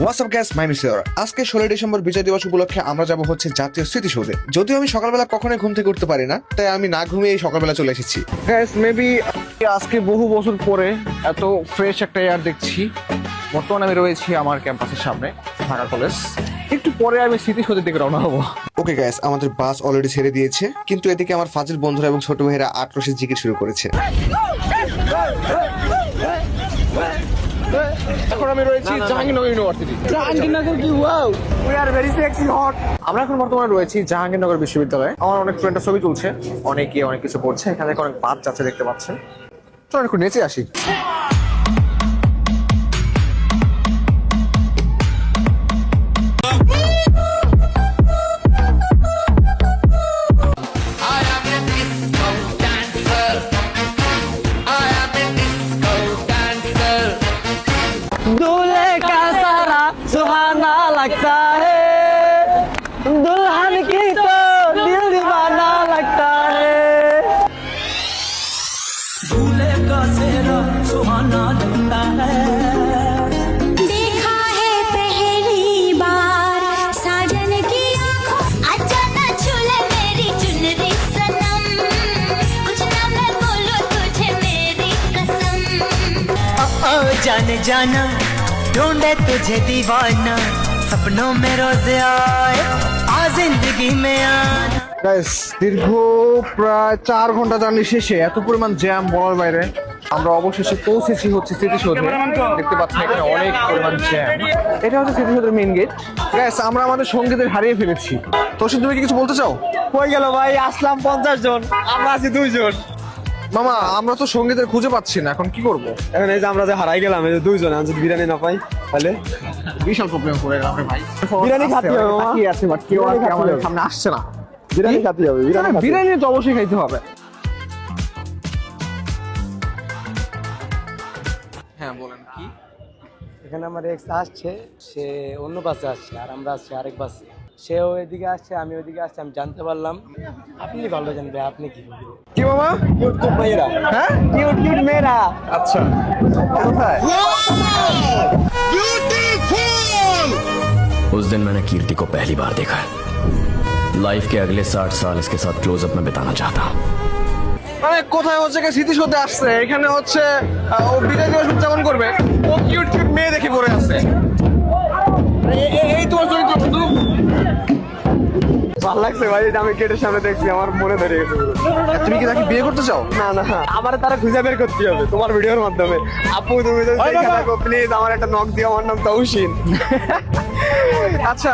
WhatsApp gas মাইনুসিয়র আজকে 16 December বিজয় দিবস উপলক্ষে আমরা যাব হচ্ছে জাতীয় স্মৃতিসৌধে। যদিও আমি সকালবেলা কখনোই ঘুম থেকে উঠতে পারি না, তাই আমি না ঘুমিয়ে সকালবেলা চলে এসেছি। গ্যাস মেবি আজকে বহু বছর পরে এত ফ্রেশ একটা এয়ার দেখছি। বর্তমানে আমি রয়েছি আমার ক্যাম্পাসের সামনে, ঢাকা কলেজ। একটু পরে আমি স্মৃতিসৌধের দিকে রওনা হবো। ওকে গ্যাস, আমাদের বাস অলরেডি ছেড়ে দিয়েছে, কিন্তু এদিকে আমার ফাজিল বন্ধুরা এবং ছোট ভাইয়েরা আটরসে জিকির শুরু করেছে। এখন আমি রয়েছি জাহাঙ্গীরনগর ইউনিভার্সিটি। জাহাঙ্গীরনগর কি wow, we are very sexy hot. আমরা এখন বর্তমানে রয়েছি জাহাঙ্গীরনগর বিশ্ববিদ্যালয়ে। আমার অনেক ফ্রেন্ডের ছবি তুলছে, অনেকে অনেক কিছু করছে। এখানে অনেক বাস যাচ্ছে দেখতে পাচ্ছেন। চলো একটু নেচে আসি। दूल्हे का सारा सुहाना लगता है, दुल्हन की तो दिल दीवाना लगता है। दूल्हे का सेहरा सुहाना लगता है, देखा है पहली बार साजन की आंखों, अचानक छूले मेरी चुनरी सनम, कुछ ना मैं बोलूं तुझे मेरी कसम। ओ जाने जाना ढूंढे तुझे दीवाना, सपनों में रोज आए आ जिंदगी में आना। গাইস, দীর্ঘ প্রায় 4 ঘন্টা জার্নি শেষে এত পরিমাণ জ্যাম বলার বাইরে আমরা অবশেষে পৌঁছেছি হচ্ছে স্মৃতিসৌধে। দেখতে পাচ্ছেন এখানে অনেক পরিমাণ জ্যাম। এটা হচ্ছে স্মৃতিসৌধের মেইন গেট। গাইস, আমরা আমাদের সঙ্গীদের হারিয়ে ফেলেছি। তোষিদ, তুমি কি কিছু বলতে চাও? কই গেল ভাই? আসলাম 50 জন, আমরা আছি 2 জন। মামা, আমরা তো সঙ্গীদের খুঁজে পাচ্ছি না, এখন কি করব? এখন এই যে আমরা যে হারাই গেলাম, এই যে 2 জন, যদি বিরিয়ানি না পাই তাহলে বিশাল প্রবলেম করে গেলাম রে ভাই। বিরিয়ানি খাতে হবে মামা। কি আছে বাট কেউ আর কি আমাদের সামনে আসছে না। বিরিয়ানি খাতে হবে, বিরিয়ানি খাতে হবে। বিরিয়ানি তো অবশ্যই খাইতে হবে। হ্যাঁ বলেন কি? এখানে আমার এক্স আসছে, সে অন্য বাসে আসছে আর আমরা আসছি আরেক বাসে। সেও এদিকে আসছে, আমি ওইদিকে আসছি। আমি জানতে পারলাম, আপনি ভালো জানবে, আপনি কি বলবেন? কি মামা? কিউট কিউট মেয়েরা, হ্যাঁ কিউট কিউট মেয়েরা। আচ্ছা, কোথায়? उस दिन मैंने कीर्ति को पहली बार देखा। लाइफ के अगले 60 साल इसके साथ क्लोजअप में बिताना चाहता हूँ। মানে কোথায় হচ্ছে কি স্মৃতিসৌধে আসছে, এখানে হচ্ছে ও বিজয় দিবস উদযাপন করবে, ও কিউট কিউট মেয়ে দেখে পড়ে আছে। এই তোমার চরিত্র বন্ধু। ভালো লাগছে ভাই, এটা আমি গেটের সামনে দেখছি, আমার মনে ধরে গেছে পুরো। তুমি কি তাকে বিয়ে করতে চাও? না না, আমার তারা খুঁজে বের করতে হবে তোমার ভিডিওর মাধ্যমে। আপু তুমি যদি দেখে থাকো, প্লিজ আমার একটা নক দিও। আমার নাম তৌসিন। আচ্ছা,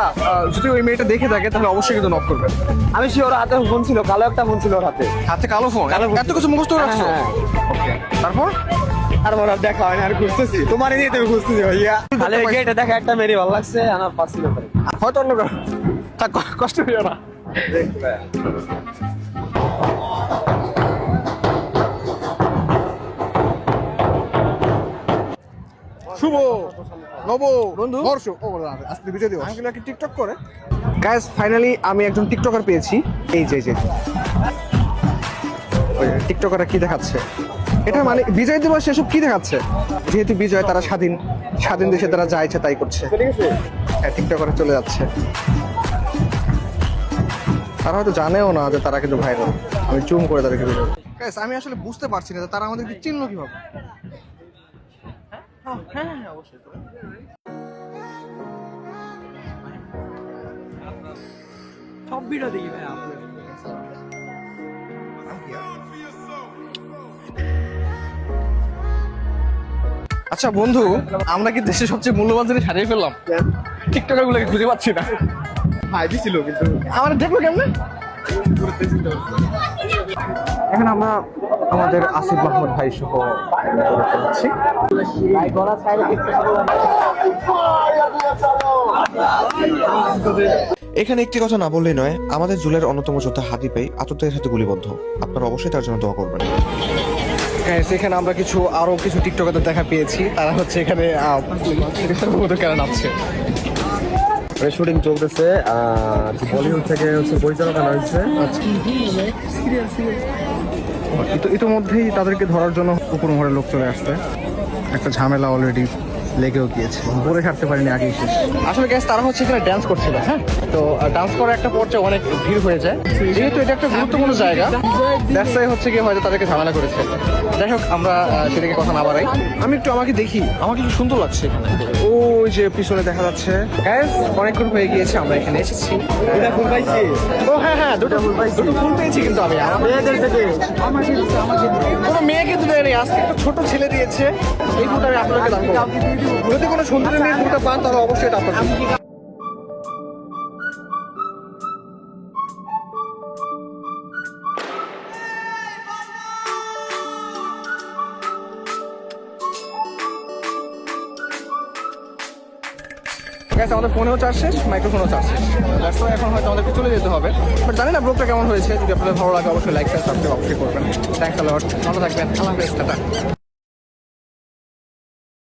যদি ওই মেয়েটা দেখে থাকে তাহলে অবশ্যই কিন্তু নক করবে। আমি শিওর, হাতে ফোন ছিল, কালো একটা ফোন ছিল ওর হাতে। হাতে কালো ফোন, কালো ফোন। এত কিছু মুখস্থ করে রাখছো? হ্যাঁ। ওকে, তারপর? আর আমার আর দেখা হয় না, আর খুঁজতেছি তোমার নিয়ে, তুমি খুঁজতেছি ভাইয়া। তাহলে গেটে দেখা একটা মেরি ভালো লাগছে, আমার পাস ছিল। হয়তো অন্য কারো। থাক, কষ্ট হইও না। শুভ নব বন্ধু হর্ষ, ও আজকে বিজয় দিবস। আমি কি টিকটক করে? গাইস, ফাইনালি আমি একজন টিকটকার পেয়েছি। এই যে টিকটকাররা কি দেখাচ্ছে, এটা মানে বিজয় দিবস এসব কি দেখাচ্ছে? যেহেতু বিজয়, তারা স্বাধীন দেশে তারা যা ইচ্ছে তাই করছে। হ্যাঁ, টিকটকারে চলে যাচ্ছে। তারা হয়তো জানেও না যে তারা কিন্তু ভাইরাল। আমি চুম করে তাদেরকে ভিডিও। গাইস, আমি আসলে বুঝতে পারছি না যে তারা আমাদেরকে চিনলো কিভাবে। হ্যাঁ, অবশ্যই। সব ভিডিও দেখি ভাই। আচ্ছা বন্ধু, আমরা কি দেশের সবচেয়ে মূল্যবান জিনিস হারিয়ে ফেললাম? টিকটকার গুলোকে খুঁজে পাচ্ছি না। ভাই দিছিল কিন্তু আমার দেখলো কেমনে? এখন আমরা আমাদের আসিফ মাহমুদ ভাই সহ করছি। এখানে একটি কথা না বললেই নয়, আমাদের জুলের অন্যতম যোদ্ধা হাদি ভাই আততায়ীর সাথে গুলিবদ্ধ। আপনারা অবশ্যই তার জন্য দোয়া করবেন। এখানে আমরা আরো কিছু টিকটকারদের দেখা পেয়েছি। তারা হচ্ছে এখানে কেন নাচছে। শুটিং চলতেছে, বলিউড থেকে হচ্ছে পরিচালক আনা হয়েছে। ইতিমধ্যেই তাদেরকে ধরার জন্য উপর মহলের লোক চলে আসছে। একটা ঝামেলা অলরেডি লেগেও গিয়েছে, বলে ছাড়তে পারিনি আগেই শেষ। আসলে গ্যাস তারা হচ্ছে এখানে ড্যান্স করছিল, হ্যাঁ, তো ডান্স করার একটা পর্যায়ে অনেক ভিড় হয়ে যায়, যেহেতু এটা একটা গুরুত্বপূর্ণ জায়গা, দ্যাটস ওয়াই হচ্ছে কি হয়তো তাদেরকে ঝামেলা করেছে। যাই হোক, আমরা সেদিকে কথা না বাড়াই, আমি একটু আমাকে দেখি, আমাকে কি সুন্দর লাগছে। ওই যে পিছনে দেখা যাচ্ছে। গ্যাস অনেকক্ষণ হয়ে গিয়েছে আমরা এখানে এসেছি। ও হ্যাঁ হ্যাঁ, দুটো ফুল পেয়েছি, কিন্তু আমি কোনো মেয়ে কিন্তু দেয়নি, আজকে একটা ছোট ছেলে দিয়েছে। এই ফুলটা আমি আপনাকে দান করবো। যদি কোনো সুন্দরী মেয়ে ফুলটা পান তাহলে অবশ্যই এটা আপনার জন্য। Guys, আমাদের ফোনেও চার্জ শেষ, মাইক্রোফোনও চার্জ শেষ। That's why এখন হয়তো আমাদেরকে চলে যেতে হবে। বাট জানি না ব্লগটা কেমন হয়েছে। যদি আপনাদের ভালো লাগে অবশ্যই লাইক সাবস্ক্রাইব অবশ্যই করবেন। থ্যাংকস আ লট, ভালো থাকবেন, আল্লাহ হাফেজ, টাটা।